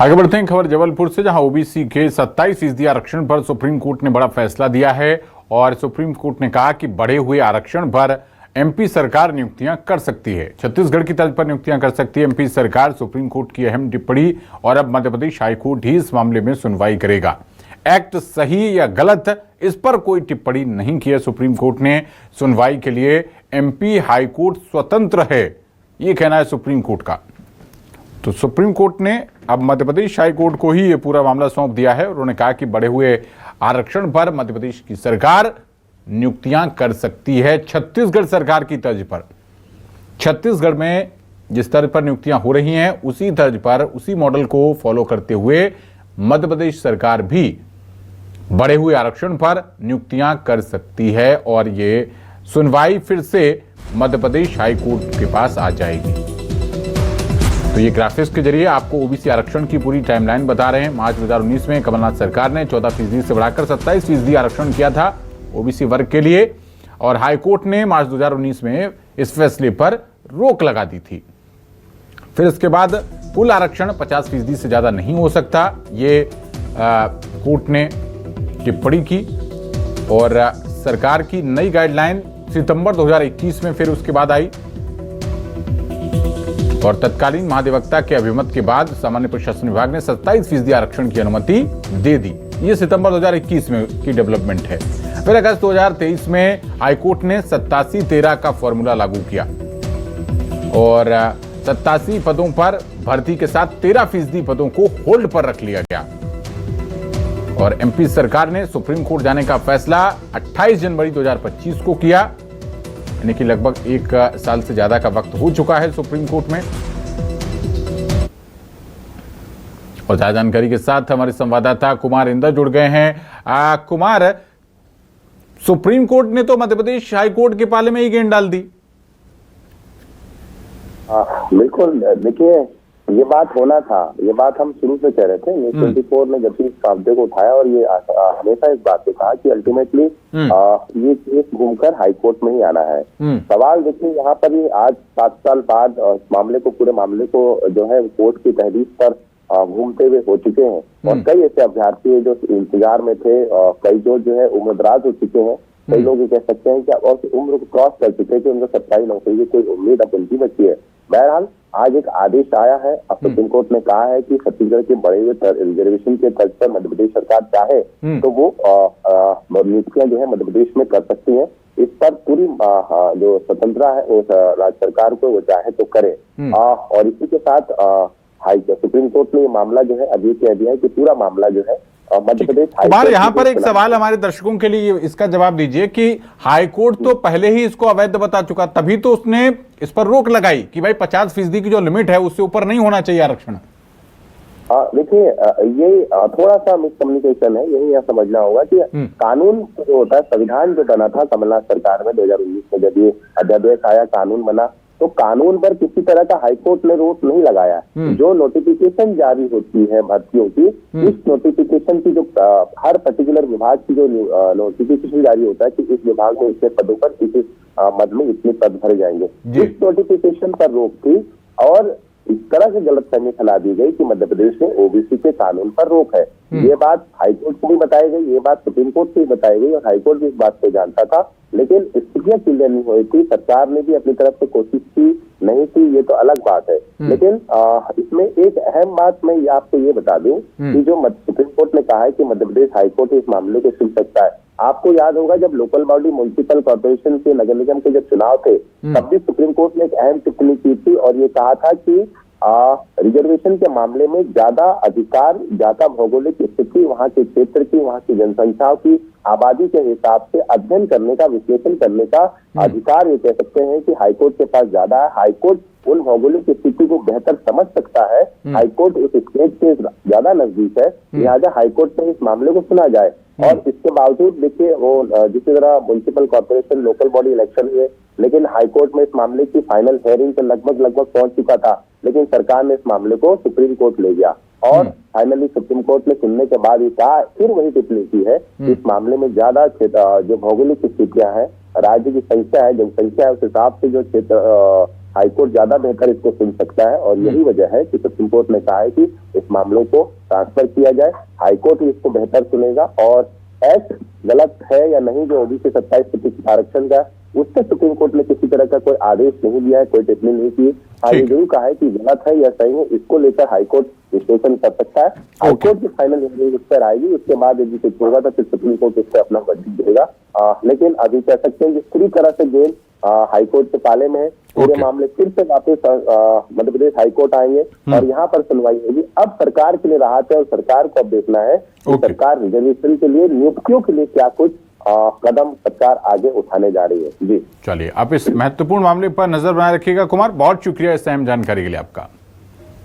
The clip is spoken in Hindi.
आगे बढ़ते हैं खबर जबलपुर से, जहां ओबीसी के 27% आरक्षण पर सुप्रीम कोर्ट ने बड़ा फैसला दिया है और सुप्रीम कोर्ट ने कहा कि बढ़े हुए आरक्षण पर एमपी सरकार नियुक्तियां कर सकती है। छत्तीसगढ़ की तर्ज पर नियुक्तियां कर सकती है एमपी सरकार। सुप्रीम कोर्ट की अहम टिप्पणी और अब मध्य प्रदेश हाईकोर्ट ही इस मामले में सुनवाई करेगा। एक्ट सही या गलत, इस पर कोई टिप्पणी नहीं की है सुप्रीम कोर्ट ने। सुनवाई के लिए एमपी हाईकोर्ट स्वतंत्र है, ये कहना है सुप्रीम कोर्ट का। तो सुप्रीम कोर्ट ने अब मध्य प्रदेश हाईकोर्ट को ही ये पूरा मामला सौंप दिया है। उन्होंने कहा कि बढ़े हुए आरक्षण पर मध्य प्रदेश की सरकार नियुक्तियां कर सकती है छत्तीसगढ़ सरकार की तर्ज पर। छत्तीसगढ़ में जिस तर्ज पर नियुक्तियां हो रही हैं, उसी तर्ज पर, उसी मॉडल को फॉलो करते हुए मध्य प्रदेश सरकार भी बढ़े हुए आरक्षण पर नियुक्तियां कर सकती है और ये सुनवाई फिर से मध्य प्रदेश हाईकोर्ट के पास आ जाएगी। तो ये ग्राफिक्स के जरिए आपको ओबीसी आरक्षण की पूरी टाइमलाइन बता रहे हैं। मार्च 2019 में कमलनाथ सरकार ने 14% से बढ़ाकर 27% आरक्षण किया था ओबीसी वर्ग के लिए और हाईकोर्ट ने मार्च 2019 में इस फैसले पर रोक लगा दी थी। फिर इसके बाद कुल आरक्षण 50% से ज्यादा नहीं हो सकता, ये कोर्ट ने टिप्पणी की और सरकार की नई गाइडलाइन सितंबर 2021 में फिर उसके बाद आई और तत्कालीन महाधिवक्ता के अभिमत के बाद सामान्य प्रशासन विभाग ने 27% आरक्षण की अनुमति दे दी। ये सितंबर 2021 में की डेवलपमेंट है। फिर अगस्त 2023 में हाईकोर्ट ने 87-13 का फॉर्मूला लागू किया और 87 पदों पर भर्ती के साथ 13% पदों को होल्ड पर रख लिया गया और एमपी सरकार ने सुप्रीम कोर्ट जाने का फैसला 28 जनवरी 2025 को किया, यानी कि लगभग 1 साल से ज्यादा का वक्त हो चुका है सुप्रीम कोर्ट में। और ज्यादा जानकारी के साथ हमारे संवाददाता कुमार इंदर जुड़ गए हैं। कुमार, सुप्रीम कोर्ट ने तो मध्य प्रदेश हाईकोर्ट के पाले में ही गेंद डाल दी। बिल्कुल, देखिए ये बात होना था, ये बात हम शुरू से कह रहे थे। न्यूज़ 24 ने जब भी इस मुद्दे को उठाया और ये हमेशा इस बात पे कहा कि अल्टीमेटली ये केस घूमकर हाईकोर्ट में ही आना है। सवाल देखिए यहाँ पर ही आज 7 साल बाद पूरे मामले को जो है कोर्ट की तहरीर पर घूमते हुए हो चुके हैं और कई ऐसे अभ्यर्थी जो इंतजार में थे, कई जो है उम्रदराज हो चुके हैं। कई लोग ये कह सकते हैं कि अब उम्र को क्रॉस कर चुके हैं कि उनको सरकारी नौकरी की कोई उम्मीद अब उनकी बची है। बहरहाल आज एक आदेश आया है। अब सुप्रीम कोर्ट ने कहा है कि छत्तीसगढ़ के बढ़े हुए रिजर्वेशन के तर्ज पर मध्य प्रदेश सरकार चाहे तो वो नियुक्तियां जो है मध्य प्रदेश में कर सकती है। इस पर पूरी जो स्वतंत्रता है वो राज्य सरकार को वो चाहे तो करे। और इसी के साथ सुप्रीम कोर्ट ने ये मामला जो है अभी कह दिया है कि पूरा मामला जो है मध्य प्रदेश। कुमार, यहाँ पर एक सवाल हमारे दर्शकों के लिए, इसका जवाब दीजिए कि हाईकोर्ट तो पहले ही इसको अवैध बता चुका, तभी तो उसने इस पर रोक लगाई कि भाई 50% की जो लिमिट है उससे ऊपर नहीं होना चाहिए आरक्षण। देखिए ये थोड़ा सा मिसकम्युनिकेशन है, यही यहाँ समझना होगा कि कानून जो होता है, संविधान जो बना था कमलनाथ सरकार में 2019 में जब ये अध्यादेश आया, कानून बना, तो कानून पर किसी तरह का हाईकोर्ट ने रोक नहीं लगाया। जो नोटिफिकेशन जारी होती है भर्तियों की, इस नोटिफिकेशन की जो हर पर्टिकुलर विभाग की जो नोटिफिकेशन जारी होता है कि इस विभाग में इतने पदों पर इस मद में इतने पद भरे जाएंगे, इस नोटिफिकेशन पर रोक थी और इस तरह से गलतफहमी फैला दी गई कि मध्य प्रदेश में ओबीसी के कानून पर रोक है। ये बात हाईकोर्ट को भी बताई गई, ये बात सुप्रीम कोर्ट को भी बताई गई और हाईकोर्ट भी इस बात को जानता था, लेकिन स्थितियां क्लियर नहीं हुई थी। सरकार ने भी अपनी तरफ से कोशिश की, नहीं की, ये तो अलग बात है। लेकिन इसमें एक अहम बात मैं आपको ये बता दूं कि जो सुप्रीम कोर्ट ने कहा है कि मध्य प्रदेश हाईकोर्ट इस मामले को सुन सकता है। आपको याद होगा जब लोकल बॉडी म्युनिसिपल कॉर्पोरेशन के नगर निगम के जब चुनाव थे, तब भी सुप्रीम कोर्ट ने एक अहम टिप्पणी की थी और ये कहा था कि रिजर्वेशन के मामले में ज्यादा अधिकार, ज्यादा भौगोलिक स्थिति, वहां के क्षेत्र की, वहां की जनसंख्या की, आबादी के हिसाब से अध्ययन करने का, विश्लेषण करने का अधिकार ये कह सकते हैं कि हाईकोर्ट के पास ज्यादा है। हाईकोर्ट उन भौगोलिक स्थिति को बेहतर समझ सकता है, हाईकोर्ट उस स्टेट के ज्यादा नजदीक है, लिहाजा हाईकोर्ट में इस मामले को सुना जाए। और इसके बावजूद देखिए वो जिस तरह municipal corporation local body election हुए, लेकिन हाईकोर्ट में इस मामले की फाइनल हेयरिंग तो लगभग पहुंच चुका था, लेकिन सरकार ने इस मामले को सुप्रीम कोर्ट ले गया और फाइनली सुप्रीम कोर्ट ने सुनने के बाद ये कहा, फिर वही टिप्पणी की है कि इस मामले में ज्यादा जो भौगोलिक स्थितियां हैं, राज्य की संख्या है, जनसंख्या है, उस हिसाब से जो क्षेत्र हाईकोर्ट ज्यादा बेहतर इसको सुन सकता है और यही वजह है कि सुप्रीम कोर्ट ने कहा है कि इस मामलों को ट्रांसफर किया जाए। हाईकोर्ट ही इसको बेहतर सुनेगा और एक्ट गलत है या नहीं जो ओबीसी 27% आरक्षण का, उससे सुप्रीम कोर्ट ने किसी तरह का कोई आदेश नहीं दिया है, कोई टिप्पणी नहीं की। हाँ, ये जरूर कहा है कि गलत है या सही है, इसको लेकर हाईकोर्ट विश्लेषण कर सकता है। हाईकोर्ट की फाइनल हियरिंग इस पर आएगी, उसके बाद यदि कुछ होगा तो फिर सुप्रीम कोर्ट इस पर अपना वर्डिक्ट देगा। लेकिन अभी कह सकते हैं कि पूरी तरह से गेम हाईकोर्ट के पाले में है। पूरे मामले फिर से वापस मध्य प्रदेश हाईकोर्ट आएंगे और यहाँ पर सुनवाई होगी। अब सरकार के लिए राहत है और सरकार को अब देखना है कि सरकार रिजर्वेशन के लिए, नियुक्तियों के लिए क्या कुछ कदम सरकार आगे उठाने जा रही है। जी चलिए, आप इस महत्वपूर्ण मामले पर नजर बनाए रखिएगा कुमार। बहुत शुक्रिया इस अहम जानकारी के लिए आपका।